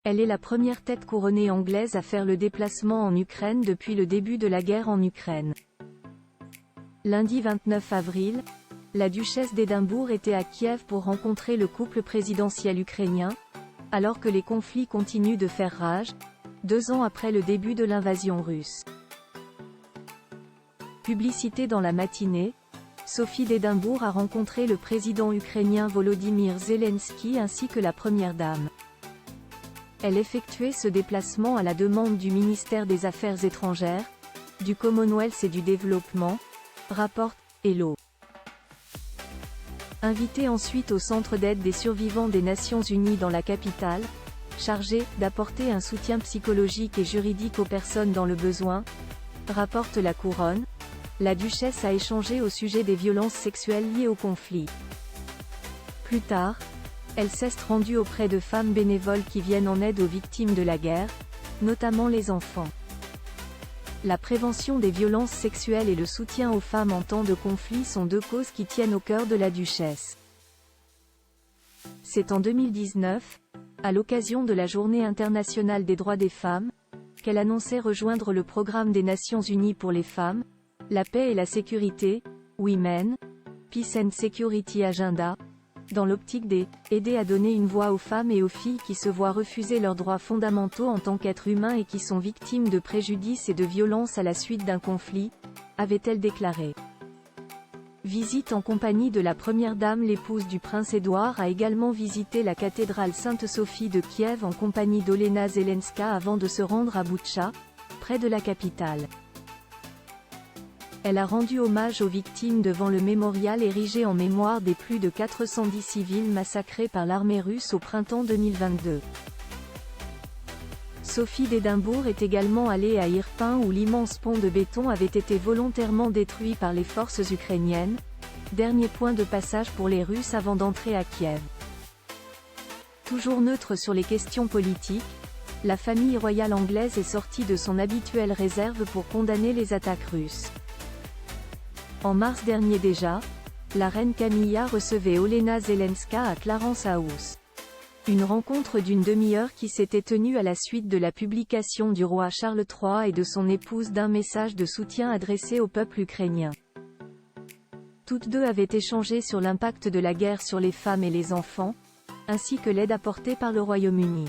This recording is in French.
Elle est la première tête couronnée anglaise à faire le déplacement en Ukraine depuis le début de la guerre en Ukraine. Lundi 29 avril, la duchesse d'Édimbourg était à Kiev pour rencontrer le couple présidentiel ukrainien, alors que les conflits continuent de faire rage, 2 ans après le début de l'invasion russe. Publicité dans la matinée, Sophie d'Édimbourg a rencontré le président ukrainien Volodymyr Zelensky ainsi que la première dame. Elle effectuait ce déplacement à la demande du ministère des Affaires étrangères, du Commonwealth et du Développement, rapporte Hello. Invitée ensuite au centre d'aide des survivants des Nations Unies dans la capitale, chargée d'apporter un soutien psychologique et juridique aux personnes dans le besoin, rapporte La Couronne, la duchesse a échangé au sujet des violences sexuelles liées au conflit. Plus tard, elle s'est rendue auprès de femmes bénévoles qui viennent en aide aux victimes de la guerre, notamment les enfants. La prévention des violences sexuelles et le soutien aux femmes en temps de conflit sont 2 causes qui tiennent au cœur de la duchesse. C'est en 2019, à l'occasion de la Journée internationale des droits des femmes, qu'elle annonçait rejoindre le programme des Nations Unies pour les femmes, la paix et la sécurité, Women, Peace and Security Agenda, dans l'optique d'aider à donner une voix aux femmes et aux filles qui se voient refuser leurs droits fondamentaux en tant qu'êtres humains et qui sont victimes de préjudices et de violences à la suite d'un conflit, avait-elle déclaré. Visite en compagnie de la première dame. L'épouse du prince Édouard a également visité la cathédrale Sainte-Sophie de Kiev en compagnie d'Olena Zelenska avant de se rendre à Boutcha, près de la capitale. Elle a rendu hommage aux victimes devant le mémorial érigé en mémoire des plus de 410 civils massacrés par l'armée russe au printemps 2022. Sophie d'Édimbourg est également allée à Irpin où l'immense pont de béton avait été volontairement détruit par les forces ukrainiennes, dernier point de passage pour les Russes avant d'entrer à Kiev. Toujours neutre sur les questions politiques, la famille royale anglaise est sortie de son habituelle réserve pour condamner les attaques russes. En mars dernier déjà, la reine Camilla recevait Olena Zelenska à Clarence House. Une rencontre d'une demi-heure qui s'était tenue à la suite de la publication du roi Charles III et de son épouse d'un message de soutien adressé au peuple ukrainien. Toutes deux avaient échangé sur l'impact de la guerre sur les femmes et les enfants, ainsi que l'aide apportée par le Royaume-Uni.